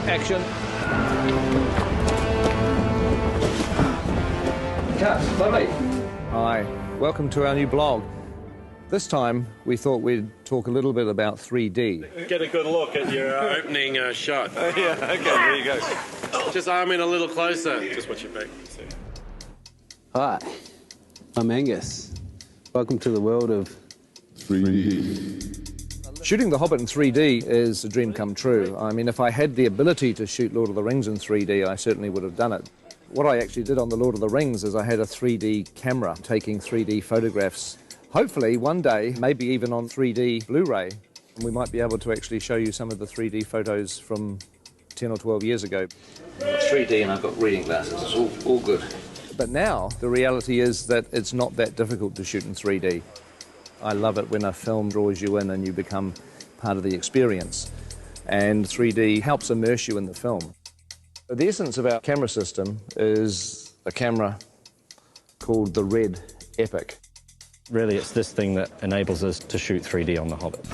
Action. Cut. Lovely. Hi. Welcome to our new blog. This time, we thought we'd talk a little bit about 3D. Get a good look at your opening shot. Yeah, okay, there you go. Just arm in a little closer. Just watch your back. Hi, I'm Angus. Welcome to the world of 3D. Shooting The Hobbit in 3D is a dream come true. I mean, if I had the ability to shoot Lord of the Rings in 3D, I certainly would have done it. What I actually did on The Lord of the Rings is I had a 3D camera taking 3D photographs. Hopefully, one day, maybe even on 3D Blu-ray, we might be able to actually show you some of the 3D photos from 10 or 12 years ago. 3D and I've got reading glasses, it's all good. But now, the reality is that it's not that difficult to shoot in 3D. I love it when a film draws you in and you become part of the experience. And 3D helps immerse you in the film. The essence of our camera system is a camera called the Red Epic. Really, it's this thing that enables us to shoot 3D on The Hobbit.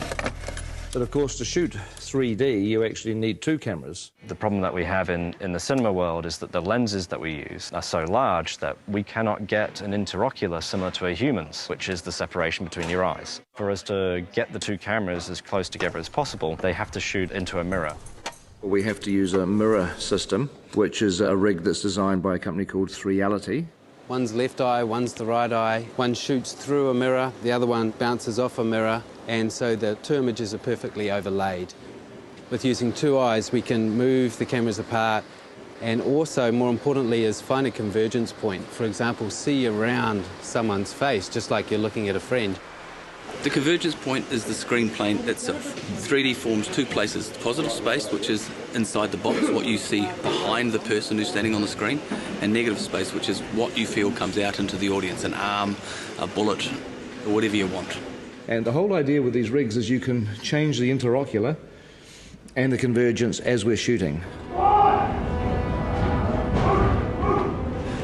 But of course, to shoot 3D, you actually need two cameras. The problem that we have in the cinema world is that the lenses that we use are so large that we cannot get an interocular similar to a human's, which is the separation between your eyes. For us to get the two cameras as close together as possible, they have to shoot into a mirror. We have to use a mirror system, which is a rig that's designed by a company called 3Reality. one's left eye, one's the right eye. One shoots through a mirror, the other one bounces off a mirror, and so the two images are perfectly overlaid. With using two eyes, we can move the cameras apart and also, more importantly, is find a convergence point. For example, see around someone's face, just like you're looking at a friend. The convergence point is the screen plane itself. 3D forms two places: positive space, which is inside the box, what you see behind the person who's standing on the screen, and negative space, which is what you feel comes out into the audience, an arm, a bullet, or whatever you want. And the whole idea with these rigs is you can change the interocular and the convergence as we're shooting.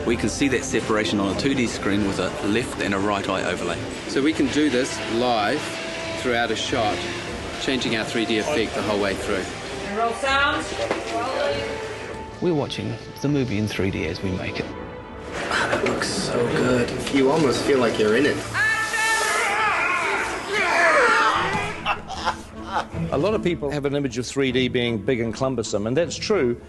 We can see that separation on a 2D screen with a left and a right eye overlay. So we can do this live throughout a shot, changing our 3D effect the whole way through. Roll sound. We're watching the movie in 3D as we make it. That looks so good. You almost feel like you're in it. A lot of people have an image of 3D being big and cumbersome, and that's true.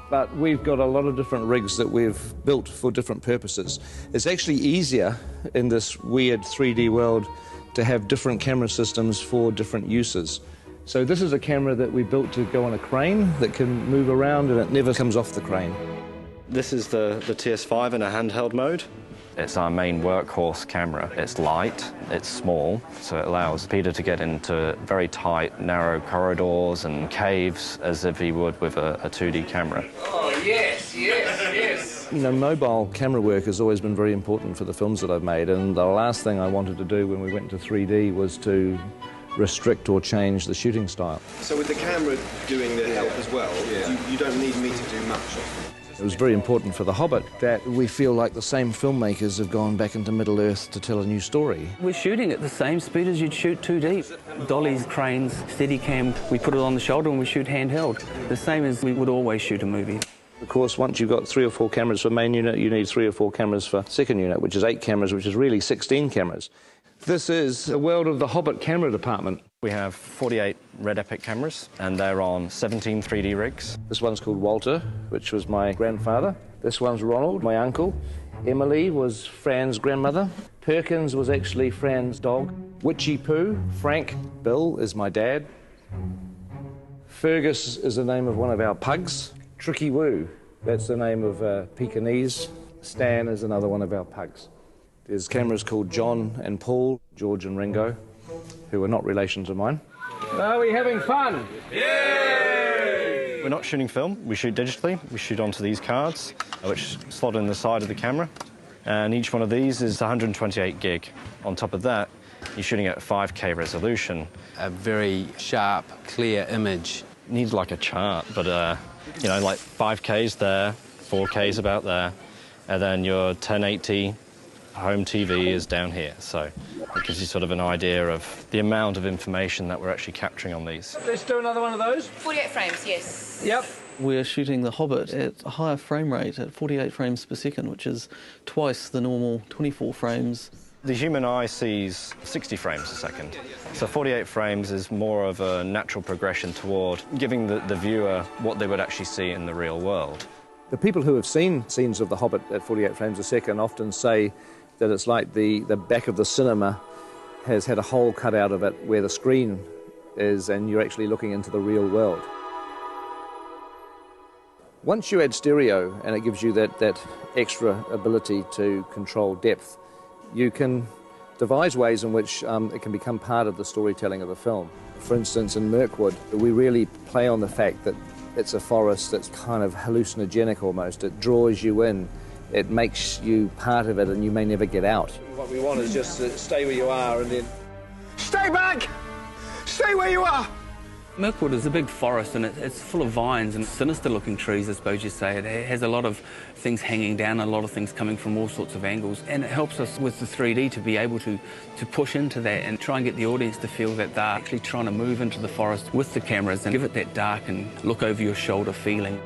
But we've got a lot of different rigs that we've built for different purposes. It's actually easier in this weird 3D world to have different camera systems for different uses. So this is a camera that we built to go on a crane that can move around and it never comes off the crane. This is the TS5 in a handheld mode. It's our main workhorse camera. It's light, it's small, so it allows Peter to get into very tight, narrow corridors and caves as if he would with a 2D camera. Oh, yes, yes, yes. You know, mobile camera work has always been very important for the films that I've made, and the last thing I wanted to do when we went to 3D was to restrict or change the shooting style. So with the camera doing the help as well, you don't need me to do much. It was very important for The Hobbit that we feel like the same filmmakers have gone back into Middle-earth to tell a new story. We're shooting at the same speed as you'd shoot 2D. Dollies, cranes, Steadicam, we put it on the shoulder and we shoot handheld. The same as we would always shoot a movie. Of course, once you've got 3 or 4 cameras for main unit, you need 3 or 4 cameras for second unit, which is 8 cameras, which is really 16 cameras. This is a world of the Hobbit camera department. We have 48 Red Epic cameras, and they're on 17 3D rigs. This one's called Walter, which was my grandfather. This one's Ronald, my uncle. Emily was Fran's grandmother. Perkins was actually Fran's dog. Witchy Poo, Frank, Bill is my dad. Fergus is the name of one of our pugs. Tricky Woo, that's the name of Pekingese. Stan is another one of our pugs. There's cameras called John and Paul, George and Ringo, who are not relations of mine. Are we having fun? Yay! We're not shooting film, we shoot digitally. We shoot onto these cards, which slot in the side of the camera. And each one of these is 128 gig. On top of that, you're shooting at 5K resolution. A very sharp, clear image. Needs like a chart, but you know, like 5K's there, 4K's about there, and then your 1080 home TV is down here, so It gives you sort of an idea of the amount of information that we're actually capturing on these. Let's do another one of those. 48 frames, yes. Yep. We're shooting the Hobbit at a higher frame rate at 48 frames per second, which is twice the normal 24 frames. The human eye sees 60 frames a second, so 48 frames is more of a natural progression toward giving the viewer what they would actually see in the real world. The people who have seen scenes of The Hobbit at 48 frames a second often say that it's like the back of the cinema has had a hole cut out of it where the screen is and you're actually looking into the real world. Once you add stereo and it gives you that extra ability to control depth, you can devise ways in which it can become part of the storytelling of the film. For instance, in Mirkwood, we really play on the fact that it's a forest that's kind of hallucinogenic almost. It draws you in, it makes you part of it and you may never get out. What we want is just to stay where you are and then... Stay back! Stay where you are! Mirkwood is a big forest and it's full of vines and sinister-looking trees, I suppose you'd say. It has a lot of things hanging down, a lot of things coming from all sorts of angles, and it helps us with the 3D to be able to push into that and try and get the audience to feel that they're actually trying to move into the forest with the cameras and give it that dark and look over your shoulder feeling.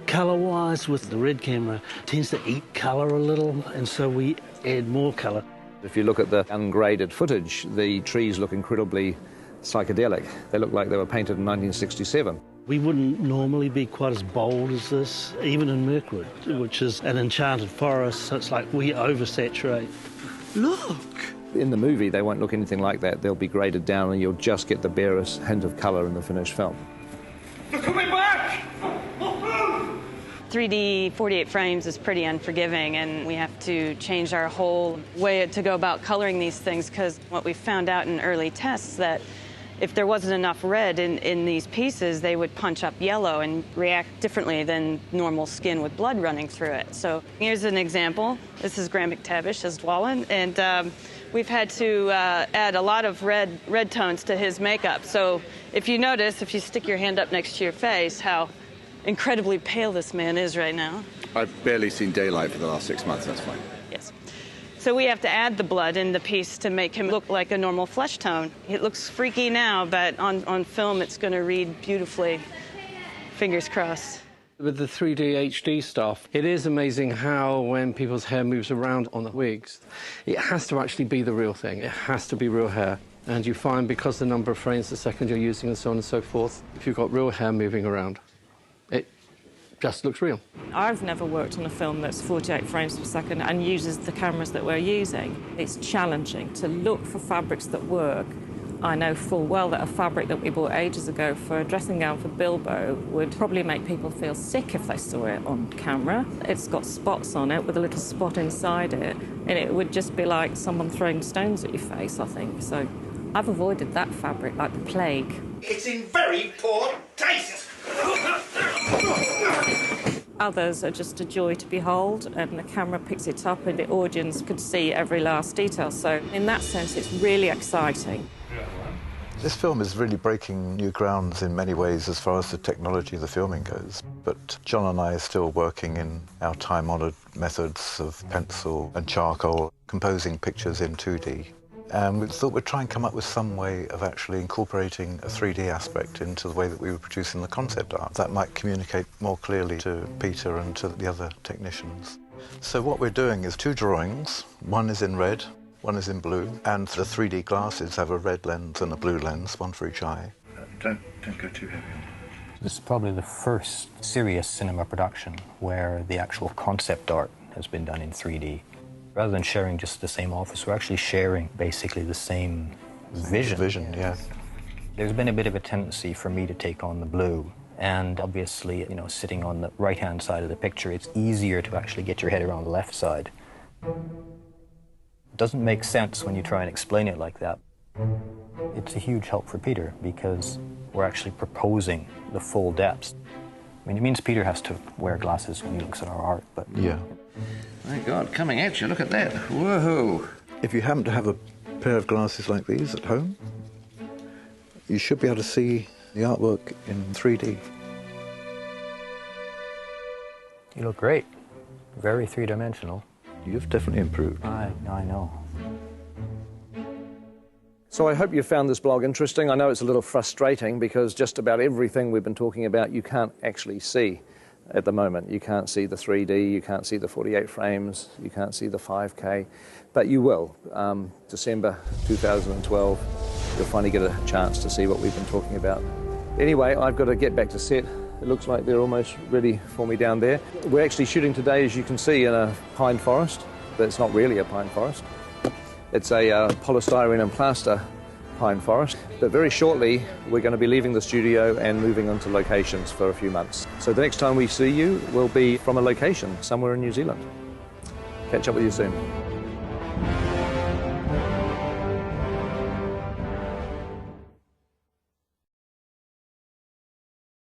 Colour-wise, with the red camera, tends to eat colour a little, and so we add more colour. If you look at the ungraded footage, the trees look incredibly psychedelic. They look like they were painted in 1967. We wouldn't normally be quite as bold as this, even in Mirkwood, which is an enchanted forest, so it's like we oversaturate. Look! In the movie, they won't look anything like that. They'll be graded down and you'll just get the barest hint of colour in the finished film. They're coming back! 3D 48 frames is pretty unforgiving, and we have to change our whole way to go about coloring these things, because what we found out in early tests that if there wasn't enough red in these pieces, they would punch up yellow and react differently than normal skin with blood running through it. So here's an example. This is Graham McTavish as Wallen, and we've had to add a lot of red tones to his makeup. So if you notice, if you stick your hand up next to your face, how incredibly pale this man is right now. I've barely seen daylight for the last 6 months, that's fine. Yes. So we have to add the blood in the piece to make him look like a normal flesh tone. It looks freaky now, but on film it's going to read beautifully. Fingers crossed. With the 3D HD stuff, it is amazing how when people's hair moves around on the wigs, it has to actually be the real thing. It has to be real hair. And you find because the number of frames a second you're using and so on and so forth, if you've got real hair moving around, it just looks real. I've never worked on a film that's 48 frames per second and uses the cameras that we're using. It's challenging to look for fabrics that work. I know full well that a fabric that we bought ages ago for a dressing gown for Bilbo would probably make people feel sick if they saw it on camera. It's got spots on it with a little spot inside it, and it would just be like someone throwing stones at your face, I think. So I've avoided that fabric like the plague. It's in very poor taste! Others are just a joy to behold, and the camera picks it up and the audience could see every last detail. So in that sense, it's really exciting. This film is really breaking new grounds in many ways as far as the technology of the filming goes. But John and I are still working in our time-honoured methods of pencil and charcoal, composing pictures in 2D. And we thought we'd try and come up with some way of actually incorporating a 3D aspect into the way that we were producing the concept art. That might communicate more clearly to Peter and to the other technicians. So what we're doing is 2 drawings. One is in red, one is in blue, and the 3D glasses have a red lens and a blue lens, one for each eye. Don't go too heavy on it. This is probably the first serious cinema production where the actual concept art has been done in 3D. Rather than sharing just the same office, we're actually sharing basically the same vision. Yeah. There's been a bit of a tendency for me to take on the blue, and obviously, you know, sitting on the right-hand side of the picture, it's easier to actually get your head around the left side. It doesn't make sense when you try and explain it like that. It's a huge help for Peter because we're actually proposing the full depths. I mean, it means Peter has to wear glasses when he looks at our art, but... Yeah. My God, coming at you, look at that. Woohoo! If you happen to have a pair of glasses like these at home, you should be able to see the artwork in 3D. You look great. Very three-dimensional. You've definitely improved. I know. So I hope you found this blog interesting. I know it's a little frustrating because just about everything we've been talking about you can't actually see at the moment. You can't see the 3D, you can't see the 48 frames, you can't see the 5K, but you will. December 2012, you'll finally get a chance to see what we've been talking about. Anyway, I've got to get back to set. It looks like they're almost ready for me down there. We're actually shooting today, as you can see, in a pine forest, but it's not really a pine forest. It's a polystyrene and plaster pine forest. But very shortly, we're going to be leaving the studio and moving on to locations for a few months. So the next time we see you will be from a location somewhere in New Zealand. Catch up with you soon.